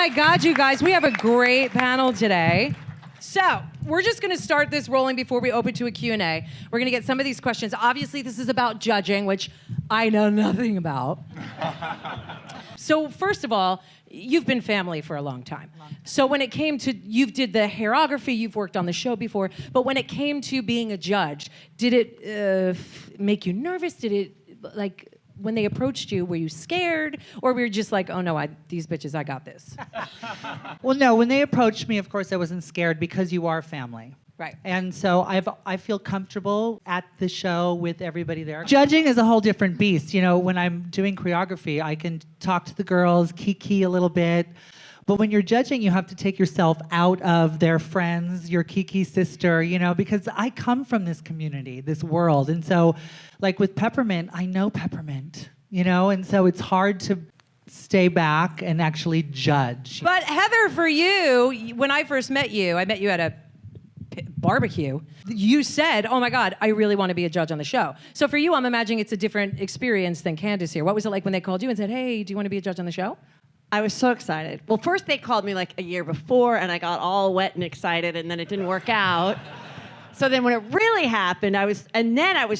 my God, you guys, we have a great panel today. So, we're just going to start this rolling before we open to a Q&A. We're going to get some of these questions. Obviously, this is about judging, which I know nothing about. So, first of all, you've been family for a long time. So when it came to, you did the choreography, you've worked on the show before, but when it came to being a judge, did it make you nervous? Did it, like, when they approached you, were you scared? Or were you just like, oh no, these bitches, I got this? Well, no, when they approached me, of course, I wasn't scared because you are family. Right. And so I feel comfortable at the show with everybody there. Judging is a whole different beast. You know, when I'm doing choreography, I can talk to the girls, kiki a little bit. But when you're judging, you have to take yourself out of their friends, your kiki sister, you know, because I come from this community, this world. And so, like with Peppermint, I know Peppermint, you know, and so it's hard to stay back and actually judge. But Heather, for you, when I first met you, I met you at a barbecue, you said, oh my God, I really want to be a judge on the show. So for you, I'm imagining it's a different experience than Candis here. What was it like when they called you and said, hey, do you want to be a judge on the show? I was so excited. Well, first they called me like a year before, and I got all wet and excited, and then it didn't work out. So then when it really happened, I was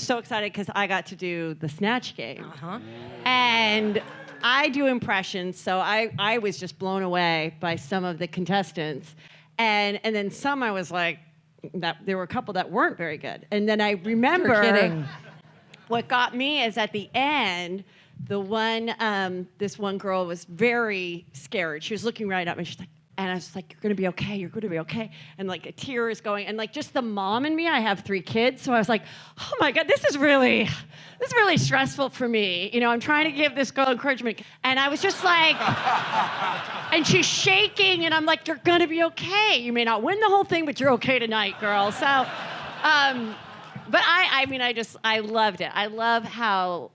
so excited because I got to do the Snatch Game. Uh-huh. And I do impressions, so I was just blown away by some of the contestants. And then some I was like, that there were a couple that weren't very good. And then I remember You're kidding. What got me is at the end, this one girl was very scared. She was looking right at me. She's like, and I was like, you're gonna be okay, you're gonna be okay. And like a tear is going, and like just the mom in me, I have 3 kids, so I was like, oh my God, this is really stressful for me. You know, I'm trying to give this girl encouragement. And I was just like, and she's shaking, and I'm like, you're gonna be okay. You may not win the whole thing, but you're okay tonight, girl. So, but I loved it. I love how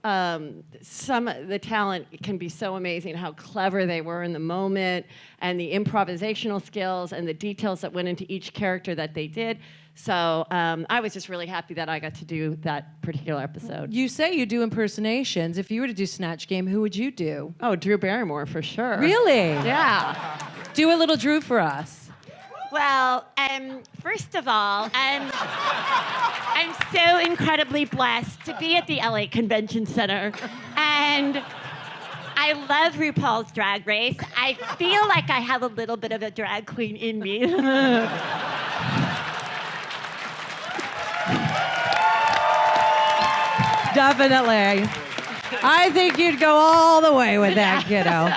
some of the talent can be so amazing, how clever they were in the moment, and the improvisational skills and the details that went into each character that they did. So I was just really happy that I got to do that particular episode. You say you do impersonations. If you were to do Snatch Game, who would you do? Oh, Drew Barrymore for sure. Really? Yeah. Do a little Drew for us. Well, first of all, I'm so incredibly blessed to be at the LA Convention Center, and I love RuPaul's Drag Race. I feel like I have a little bit of a drag queen in me. Definitely. I think you'd go all the way with that, kiddo.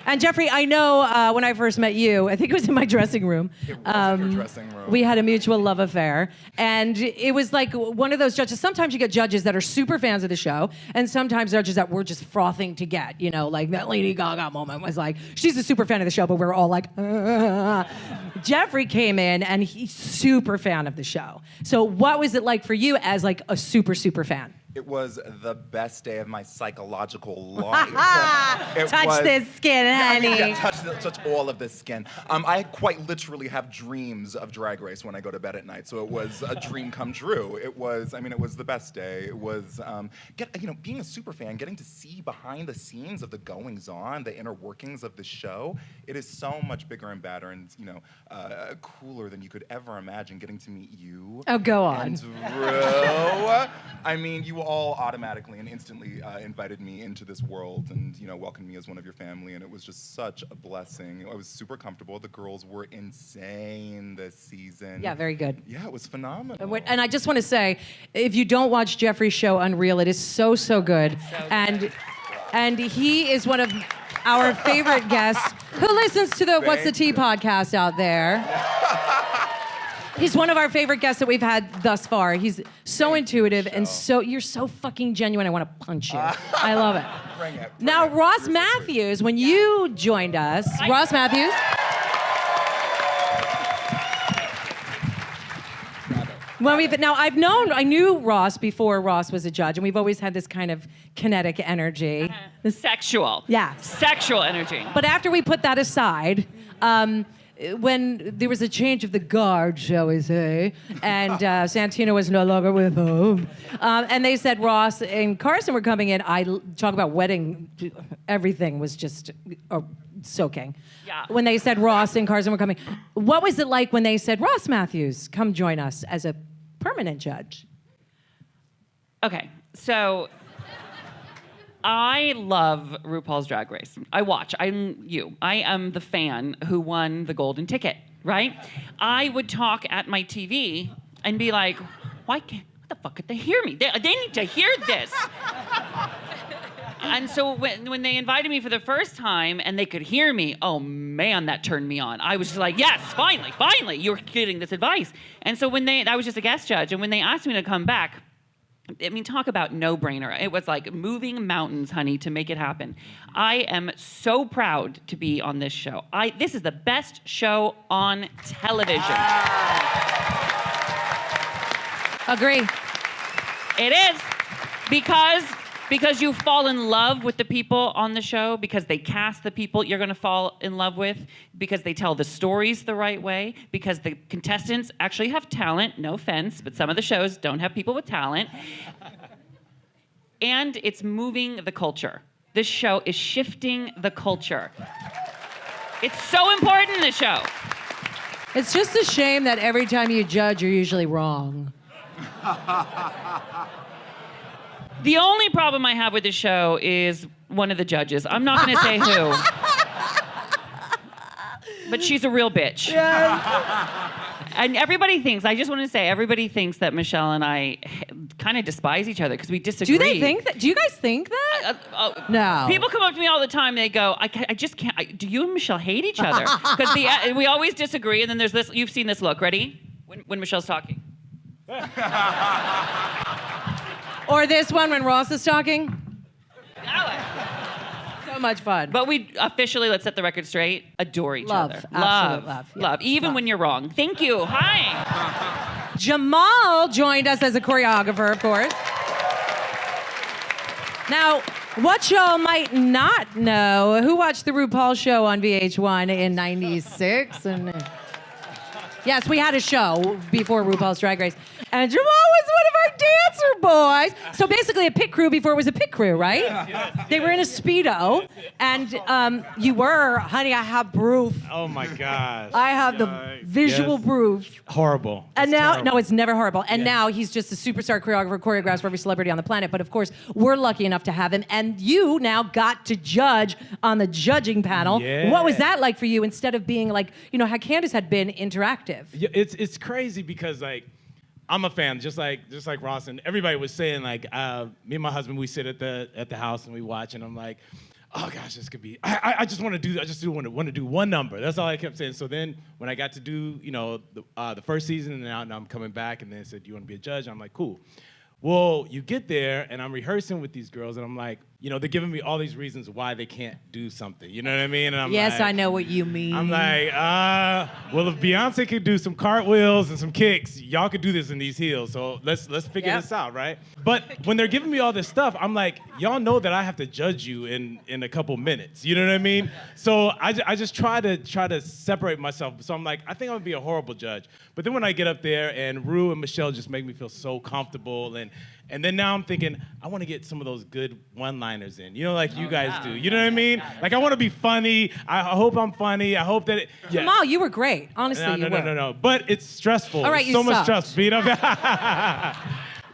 And Jeffrey, I know when I first met you, I think it was in my dressing room. It was in your dressing room. We had a mutual love affair. And it was like one of those judges. Sometimes you get judges that are super fans of the show, and sometimes judges that we're just frothing to get. You know, like that Lady Gaga moment was like, she's a super fan of the show, but we're all like, Jeffrey came in, and he's super fan of the show. So what was it like for you as like a super, super fan? It was the best day of my psychological life. Touch this skin, honey. Yeah, touch all of this skin. I quite literally have dreams of Drag Race when I go to bed at night, so it was a dream come true. It was the best day. It was, being a super fan, getting to see behind the scenes of the goings on, the inner workings of the show. It is so much bigger and badder and, cooler than you could ever imagine getting to meet you. Oh, go on. And Ro. I mean, you all automatically and instantly invited me into this world and, welcomed me as one of your family, and it was just such a blessing. I was super comfortable. The girls were insane this season. Yeah, very good. Yeah, it was phenomenal. And I just want to say, if you don't watch Jeffrey's show, Unreal, it is so, so good. And he is one of our favorite guests who listens to the What's the Tea podcast out there. He's one of our favorite guests that we've had thus far. He's so intuitive and you're so fucking genuine. I want to punch you. I love it. Bring it. Now, Ross Mathews, when you joined us, Ross Mathews. I knew Ross before Ross was a judge, and we've always had this kind of kinetic energy. Sexual. Yeah. Sexual energy. But after we put that aside, when there was a change of the guard, shall we say, and Santino was no longer with them, and they said Ross and Carson were coming in, I talk about wedding, everything was just soaking. Yeah. When they said Ross and Carson were coming. What was it like when they said, Ross Mathews, come join us as a permanent judge? Okay, so I love RuPaul's Drag Race. I watch. I am the fan who won the golden ticket, right? I would talk at my TV and be like, what the fuck could they hear me? They need to hear this. And so when they invited me for the first time and they could hear me, oh man, that turned me on. I was just like, yes, finally, you're getting this advice. And so I was just a guest judge, and when they asked me to come back, I mean, talk about no-brainer. It was like moving mountains, honey, to make it happen. I am so proud to be on this show. This is the best show on television. Agree. It is because you fall in love with the people on the show, because they cast the people you're going to fall in love with, because they tell the stories the right way, because the contestants actually have talent. No offense, but some of the shows don't have people with talent. And it's moving the culture. This show is shifting the culture. It's so important, this show. It's just a shame that every time you judge, you're usually wrong. The only problem I have with the show is one of the judges. I'm not going to say who. But she's a real bitch. Yes. And everybody thinks that Michelle and I kind of despise each other because we disagree. Do they think that? Do you guys think that? No. People come up to me all the time. They go, I just can't. Do you and Michelle hate each other? Because we always disagree. And then there's this. You've seen this look. Ready? When Michelle's talking. Or this one when Ross is talking. So much fun. But we officially, let's set the record straight, adore each other. Absolute love. Yeah. Love. Even when you're wrong. Thank you. Hi. Jamal joined us as a choreographer, of course. Now, what y'all might not know, who watched the RuPaul show on VH1 in '96? Yes, we had a show before RuPaul's Drag Race. And Jamal was one of our dancer boys. So basically a pit crew before it was a pit crew, right? Yes. They were in a Speedo. And you were, honey, I have proof. Oh my gosh. I have the visual proof. Horrible. And It's now, terrible. no, it's never horrible. And Yes. now he's just a superstar choreographer, choreographs for every celebrity on the planet. But of course, we're lucky enough to have him. And you now got to judge on the judging panel. Yeah. What was that like for you instead of being like, how Candis had been interactive? Yeah, it's crazy because like I'm a fan, just like Ross, and everybody was saying like me and my husband, we sit at the house and we watch, and I'm like, oh gosh, this could be. I just want to do one number. That's all I kept saying. So then when I got to do the first season, and now I'm coming back, and then said, you want to be a judge? And I'm like, cool. Well, you get there, and I'm rehearsing with these girls, and I'm like, they're giving me all these reasons why they can't do something. You know what I mean? And I'm Yes, like, I know what you mean. I'm like, well, if Beyonce could do some cartwheels and some kicks, y'all could do this in these heels. So let's figure this out, right? But when they're giving me all this stuff, I'm like, y'all know that I have to judge you in a couple minutes. You know what I mean? So I just try to separate myself. So I'm like, I think I'm gonna be a horrible judge. But then when I get up there and Ru and Michelle just make me feel so comfortable, and then now I'm thinking, I want to get some of those good one-liners in, like you guys do. You know what I mean? Like I want to be funny. I hope I'm funny. I hope that Jamal, you were great. Honestly, you were. No. But it's stressful. All right, It's you so much sucked. stress. Beat up.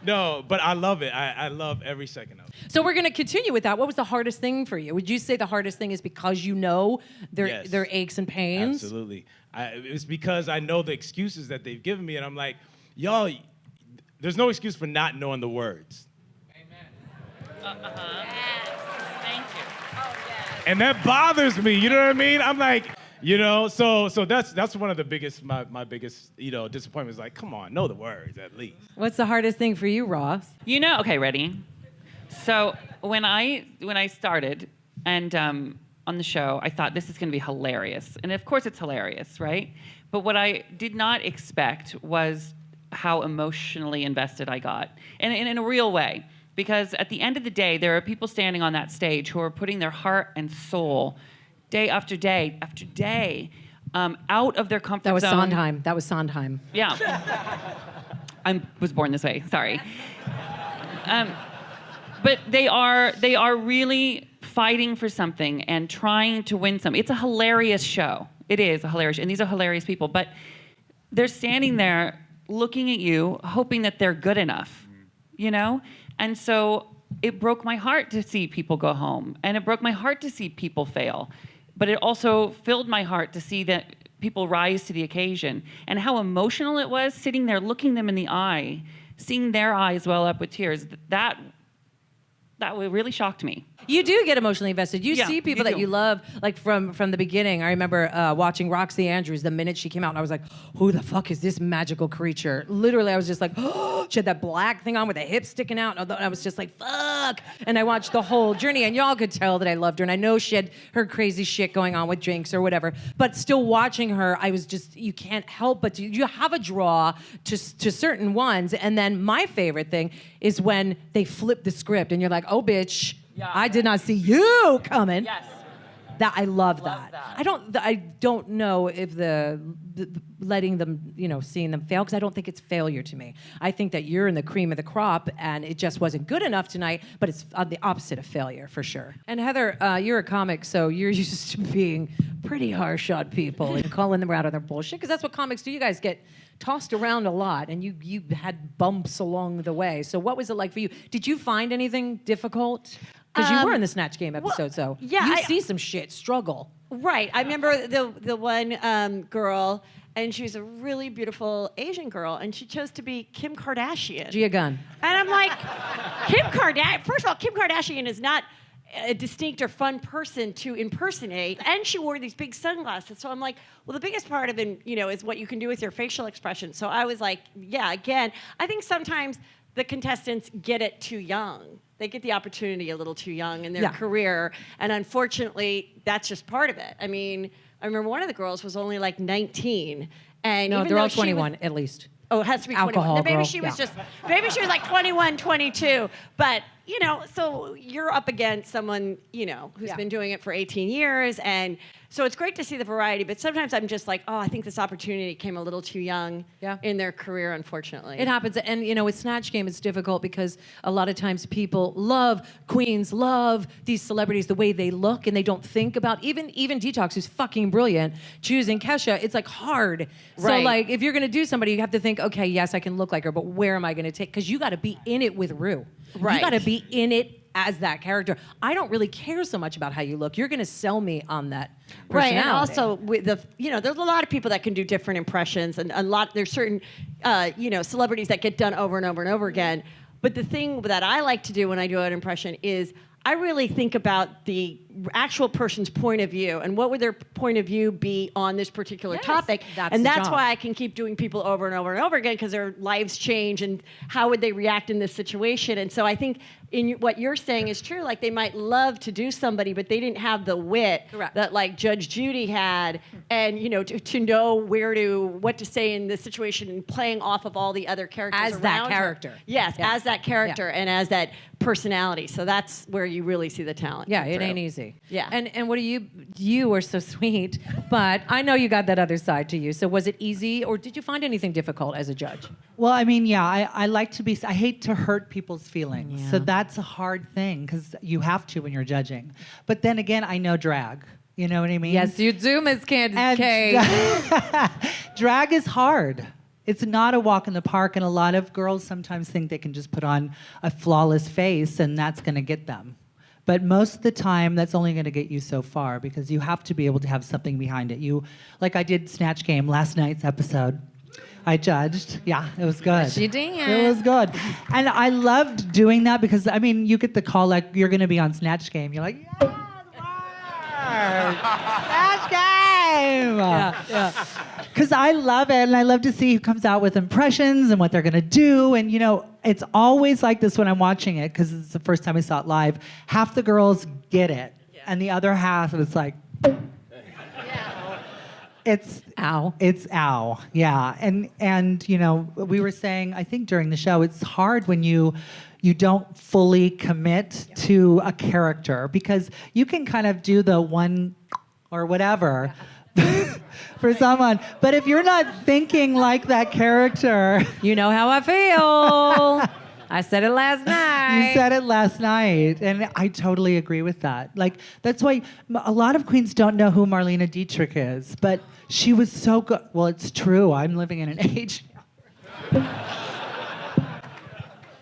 No, but I love it. I love every second of it. So we're going to continue with that. What was the hardest thing for you? Would you say the hardest thing is because Yes. their aches and pains? Absolutely. It's because I know the excuses that they've given me, and I'm like, y'all, there's no excuse for not knowing the words. Yes. Thank you. Oh, yes. And that bothers me, you know what I mean? I'm like, so that's one of the biggest, my biggest, disappointments. Like, come on, know the words at least. What's the hardest thing for you, Ross? Okay, ready? So when I started and on the show, I thought this is going to be hilarious. And of course it's hilarious, right? But what I did not expect was how emotionally invested I got. And in a real way. Because at the end of the day, there are people standing on that stage who are putting their heart and soul day after day after day out of their comfort zone. That was Sondheim. Yeah. I was born this way, sorry. But they are really fighting for something and trying to win something. It's a hilarious show. It is a hilarious, and these are hilarious people. But they're standing there looking at you, hoping that they're good enough, you know? And so it broke my heart to see people go home, and it broke my heart to see people fail. But it also filled my heart to see that people rise to the occasion, and how emotional it was sitting there looking them in the eye, seeing their eyes well up with tears. That really shocked me. You do get emotionally invested. You Yeah, see people you that do. you love, like from the beginning. I remember watching Roxy Andrews the minute she came out, and I was like, who the fuck is this magical creature? Literally, I was just like, oh, she had that black thing on with the hips sticking out, and I was just like, fuck. And I watched the whole journey, and y'all could tell that I loved her, and I know she had her crazy shit going on with drinks or whatever, but still watching her, I was just, you can't help but you have a draw to certain ones, and then my favorite thing is when they flip the script, and you're like, oh, bitch, Yeah. I did not see you coming. Yes. That I love that. that. I don't know if the letting them, seeing them fail, because I don't think it's failure to me. I think that you're in the cream of the crop, and it just wasn't good enough tonight. But it's the opposite of failure for sure. And Heather, you're a comic, so you're used to being pretty harsh on people and calling them out on their bullshit, because that's what comics do. You guys get tossed around a lot, and you had bumps along the way. So what was it like for you? Did you find anything difficult? Because you were in the Snatch Game episode, so yeah, you see some shit struggle. Right. I remember the one girl, and she was a really beautiful Asian girl, and she chose to be Kim Kardashian. Gia Gunn. And I'm like, Kim Kardashian. First of all, Kim Kardashian is not a distinct or fun person to impersonate, and she wore these big sunglasses. So I'm like, well, the biggest part of it, is what you can do with your facial expression. So I was like, yeah, again, I think sometimes the contestants get it too young. They get the opportunity a little too young in their career, and unfortunately, that's just part of it. I mean, I remember one of the girls was only like 19, and No, even they're though all she 21 was, at least. oh, it has to be Alcohol 21. Maybe girl, she was yeah. maybe she was like 21, 22. But, so you're up against someone, who's been doing it for 18 years. And so it's great to see the variety. But sometimes I'm just like, oh, I think this opportunity came a little too young in their career, unfortunately. It happens. And, with Snatch Game, it's difficult because a lot of times people love queens, love these celebrities, the way they look, and they don't think about, even Detox, who's fucking brilliant, choosing Kesha, it's like hard. So Right. like, if you're going to do somebody, you have to think, okay, yes, I can look like her, but where am I going to take? Because you got to be in it with Rue. Right. You got to be in it as that character. I don't really care so much about how you look. You're going to sell me on that Right, personality. and also with there's a lot of people that can do different impressions, and there's certain celebrities that get done over and over and over again. But the thing that I like to do when I do an impression is I really think about the actual person's point of view and what would their point of view be on this particular topic. that's And the that's job. why I can keep doing people over and over and over again, because their lives change and how would they react in this situation. And so I think what you're saying is true. Like, they might love to do somebody, but they didn't have the wit Correct. that like Judge Judy had, and to know what to say in this situation, and playing off of all the other characters As around that her. character. Yes, Yeah. as that character Yeah. and as that personality. So that's where you really see the talent. Yeah, come it through. ain't easy. Yeah. And what do you were so sweet, but I know you got that other side to you. So was it easy, or did you find anything difficult as a judge? Well, I mean, yeah, I like to be, I hate to hurt people's feelings. Yeah. So that's a hard thing, because you have to when you're judging. But then again, I know drag. You know what I mean? Yes, you do, Miss Candis And Cayne. drag is hard. It's not a walk in the park, and a lot of girls sometimes think they can just put on a flawless face and that's going to get them. But most of the time, that's only going to get you so far, because you have to be able to have something behind it. Like I did Snatch Game last night's episode. I judged. Yeah, it was good. She did. It was good. And I loved doing that because, I mean, you get the call like, you're going to be on Snatch Game. You're like, yes, Snatch Game! Yeah. Because I love it, and I love to see who comes out with impressions and what they're going to do. And, it's always like this when I'm watching it, because it's the first time I saw it live. Half the girls get it, and the other half, it's like... It's Ow. It's ow. Yeah. And we were saying, I think during the show, it's hard when you don't fully commit to a character, because you can kind of do the one or whatever for someone. But if you're not thinking like that character, You know how I feel. I said it last night. You said it last night, and I totally agree with that. Like, that's why a lot of queens don't know who Marlena Dietrich is, but she was so good. Well, it's true. I'm living in an age.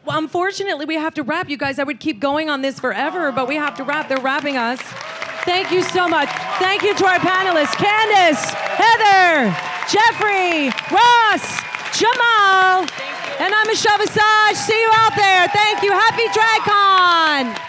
Well, unfortunately, we have to wrap. You guys, I would keep going on this forever, but we have to wrap. They're wrapping us. Thank you so much. Thank you to our panelists, Candis, Heather, Jeffrey, Ross, Jamal, and I'm Michelle Visage. See you out there. Thank you. Happy DragCon.